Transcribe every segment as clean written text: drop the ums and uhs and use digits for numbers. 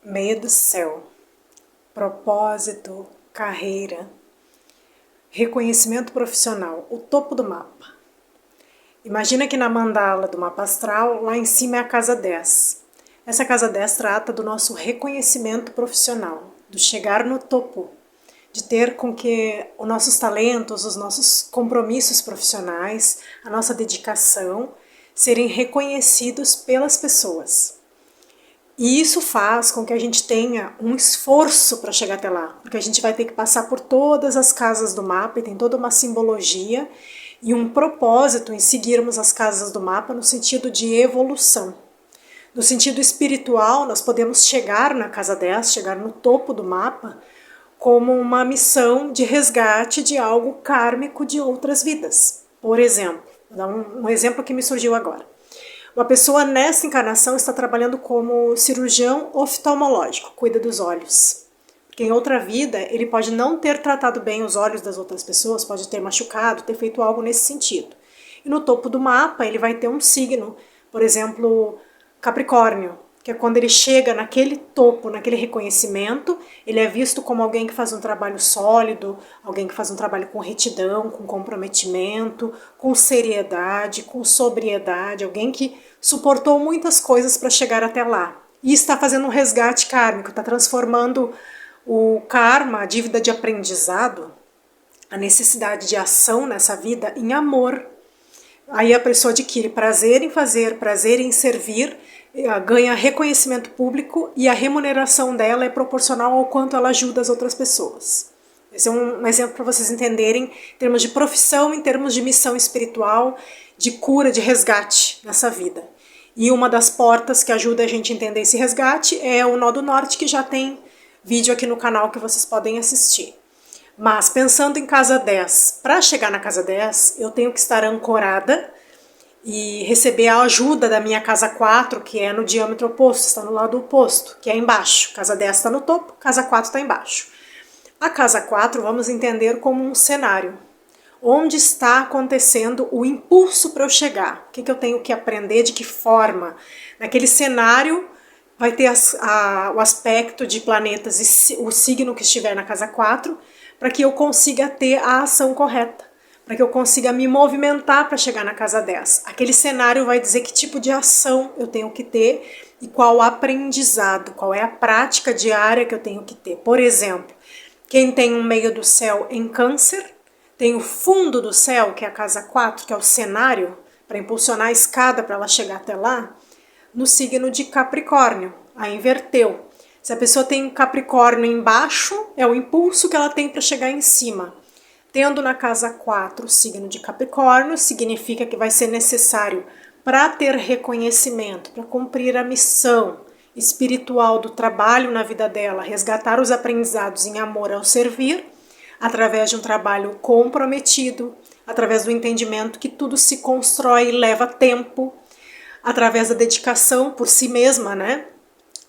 Meio do céu, propósito, carreira, reconhecimento profissional, o topo do mapa. Imagina que na mandala do mapa astral, lá em cima é a casa 10. Essa casa 10 trata do nosso reconhecimento profissional, do chegar no topo, de ter com que os nossos talentos, os nossos compromissos profissionais, a nossa dedicação serem reconhecidos pelas pessoas. E isso faz com que a gente tenha um esforço para chegar até lá, porque a gente vai ter que passar por todas as casas do mapa e tem toda uma simbologia e um propósito em seguirmos as casas do mapa no sentido de evolução. No sentido espiritual, nós podemos chegar na casa 10, chegar no topo do mapa, como uma missão de resgate de algo kármico de outras vidas. Por exemplo, vou dar um exemplo que me surgiu agora. Uma pessoa nessa encarnação está trabalhando como cirurgião oftalmológico, cuida dos olhos. Porque em outra vida ele pode não ter tratado bem os olhos das outras pessoas, pode ter machucado, ter feito algo nesse sentido. E no topo do mapa ele vai ter um signo, por exemplo, Capricórnio, que é quando ele chega naquele topo, naquele reconhecimento, ele é visto como alguém que faz um trabalho sólido, alguém que faz um trabalho com retidão, com comprometimento, com seriedade, com sobriedade, alguém que suportou muitas coisas para chegar até lá. E está fazendo um resgate kármico, está transformando o karma, a dívida de aprendizado, a necessidade de ação nessa vida, em amor. Aí a pessoa adquire prazer em fazer, prazer em servir, ganha reconhecimento público e a remuneração dela é proporcional ao quanto ela ajuda as outras pessoas. Esse é um exemplo para vocês entenderem em termos de profissão, em termos de missão espiritual, de cura, de resgate nessa vida. E uma das portas que ajuda a gente a entender esse resgate é o Nó do Norte, que já tem vídeo aqui no canal que vocês podem assistir. Mas pensando em casa 10, para chegar na casa 10, eu tenho que estar ancorada e receber a ajuda da minha casa 4, que é no diâmetro oposto, está no lado oposto, que é embaixo. Casa 10 está no topo, casa 4 está embaixo. A casa 4 vamos entender como um cenário. Onde está acontecendo o impulso para eu chegar? O que eu tenho que aprender, de que forma? Naquele cenário vai ter o aspecto de planetas e o signo que estiver na casa 4, para que eu consiga ter a ação correta, para que eu consiga me movimentar para chegar na casa 10. Aquele cenário vai dizer que tipo de ação eu tenho que ter e qual aprendizado, qual é a prática diária que eu tenho que ter. Por exemplo, quem tem um meio do céu em Câncer, tem o fundo do céu, que é a casa 4, que é o cenário, para impulsionar a escada para ela chegar até lá, no signo de Capricórnio, aí inverteu. Se a pessoa tem Capricórnio embaixo, é o impulso que ela tem para chegar em cima. Tendo na casa 4 o signo de Capricórnio, significa que vai ser necessário, para ter reconhecimento, para cumprir a missão espiritual do trabalho na vida dela, resgatar os aprendizados em amor ao servir, através de um trabalho comprometido, através do entendimento que tudo se constrói e leva tempo, através da dedicação por si mesma, né?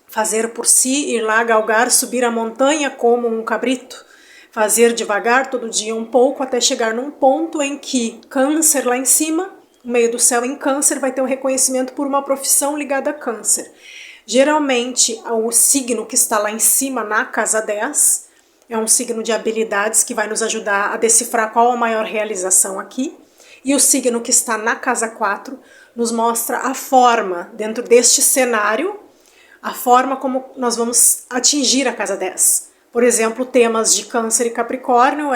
Fazer por si, ir lá galgar, subir a montanha como um cabrito, fazer devagar todo dia um pouco até chegar num ponto em que Câncer lá em cima, no meio do céu em Câncer, vai ter um reconhecimento por uma profissão ligada a Câncer. Geralmente, o signo que está lá em cima, na casa 10, é um signo de habilidades que vai nos ajudar a decifrar qual a maior realização aqui. E o signo que está na casa 4 nos mostra a forma, dentro deste cenário, a forma como nós vamos atingir a casa 10. Por exemplo, temas de Câncer e Capricórnio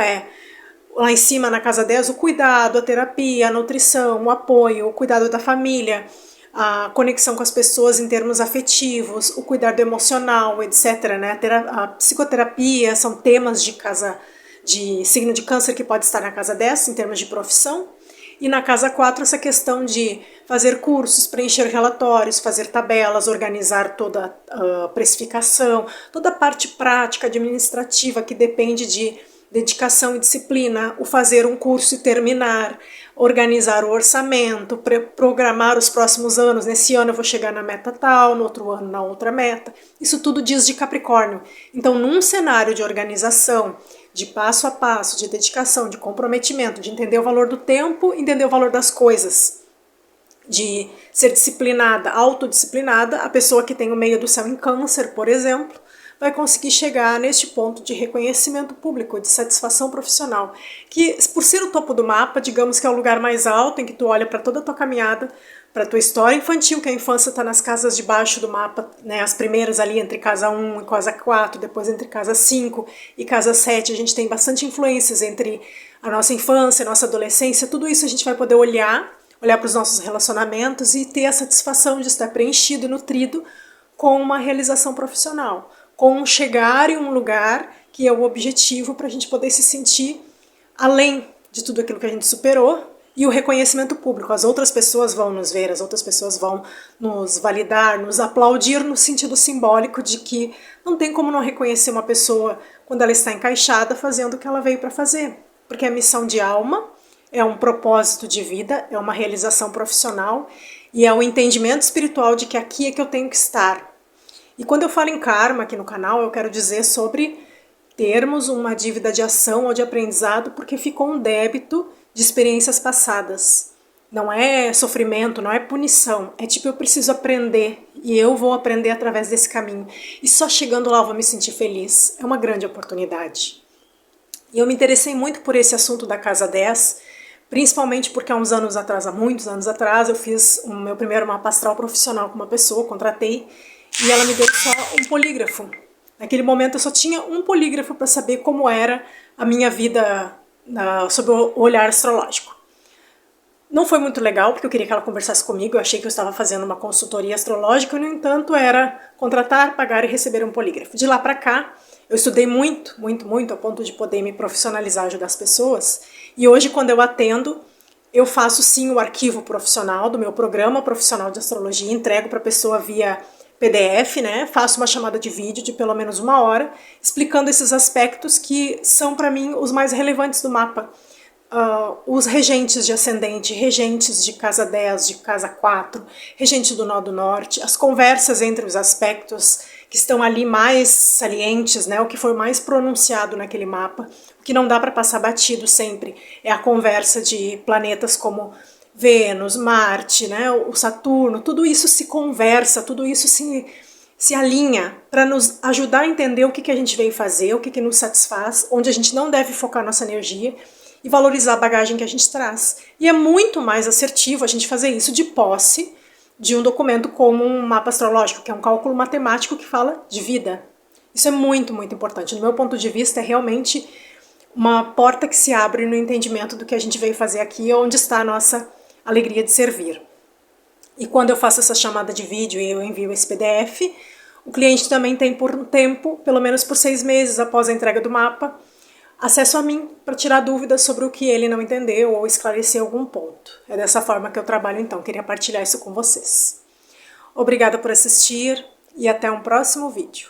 lá em cima na casa 10, o cuidado, a terapia, a nutrição, o apoio, o cuidado da família, a conexão com as pessoas em termos afetivos, o cuidado emocional, etc. Né? A psicoterapia são temas de signo de Câncer que pode estar na casa 10 em termos de profissão. E na casa 4 essa questão de fazer cursos, preencher relatórios, fazer tabelas, organizar toda a precificação, toda a parte prática, administrativa que depende de dedicação e disciplina, o fazer um curso e terminar, organizar o orçamento, programar os próximos anos. Nesse ano eu vou chegar na meta tal, no outro ano na outra meta. Isso tudo diz de Capricórnio. Então, num cenário de organização, de passo a passo, de dedicação, de comprometimento, de entender o valor do tempo, entender o valor das coisas de ser disciplinada, autodisciplinada, a pessoa que tem o meio do céu em Câncer, por exemplo, vai conseguir chegar neste ponto de reconhecimento público, de satisfação profissional, que por ser o topo do mapa, digamos que é o lugar mais alto em que tu olha para toda a tua caminhada, para a tua história infantil, que a infância está nas casas de baixo do mapa, né, as primeiras ali entre casa 1 e casa 4, depois entre casa 5 e casa 7, a gente tem bastante influências entre a nossa infância, a nossa adolescência, tudo isso a gente vai poder olhar para os nossos relacionamentos e ter a satisfação de estar preenchido e nutrido com uma realização profissional, com chegar em um lugar que é o objetivo para a gente poder se sentir além de tudo aquilo que a gente superou, e o reconhecimento público. As outras pessoas vão nos ver, as outras pessoas vão nos validar, nos aplaudir no sentido simbólico de que não tem como não reconhecer uma pessoa quando ela está encaixada fazendo o que ela veio para fazer. Porque a missão de alma é um propósito de vida, é uma realização profissional e é um entendimento espiritual de que aqui é que eu tenho que estar. E quando eu falo em karma aqui no canal, eu quero dizer sobre termos uma dívida de ação ou de aprendizado porque ficou um débito de experiências passadas. Não é sofrimento, não é punição. É tipo, eu preciso aprender e eu vou aprender através desse caminho. E só chegando lá eu vou me sentir feliz. É uma grande oportunidade. E eu me interessei muito por esse assunto da Casa 10, principalmente porque há muitos anos atrás, eu fiz o meu primeiro mapa astral profissional com uma pessoa, contratei, e ela me deu só um polígrafo. Naquele momento eu só tinha um polígrafo para saber como era a minha vida sob o olhar astrológico. Não foi muito legal, porque eu queria que ela conversasse comigo, eu achei que eu estava fazendo uma consultoria astrológica, no entanto era contratar, pagar e receber um polígrafo. De lá para cá, eu estudei muito, a ponto de poder me profissionalizar, ajudar as pessoas, e hoje quando eu atendo, eu faço sim o arquivo profissional do meu programa profissional de astrologia, entrego para a pessoa via PDF, né? Faço uma chamada de vídeo de pelo menos 1 hora, explicando esses aspectos que são para mim os mais relevantes do mapa. Os regentes de ascendente, regentes de casa 10, de casa 4, regente do nó do norte, as conversas entre os aspectos que estão ali mais salientes, né? O que foi mais pronunciado naquele mapa, o que não dá para passar batido sempre é a conversa de planetas como Vênus, Marte, né, o Saturno, tudo isso se conversa, tudo isso se alinha para nos ajudar a entender o que a gente veio fazer, o que nos satisfaz, onde a gente não deve focar nossa energia e valorizar a bagagem que a gente traz. E é muito mais assertivo a gente fazer isso de posse de um documento como um mapa astrológico, que é um cálculo matemático que fala de vida. Isso é muito, muito importante. Do meu ponto de vista, é realmente uma porta que se abre no entendimento do que a gente veio fazer aqui, onde está a nossa alegria de servir. E quando eu faço essa chamada de vídeo e eu envio esse PDF, o cliente também tem por um tempo, pelo menos por 6 meses após a entrega do mapa, acesso a mim para tirar dúvidas sobre o que ele não entendeu ou esclarecer algum ponto. É dessa forma que eu trabalho então, queria partilhar isso com vocês. Obrigada por assistir e até um próximo vídeo.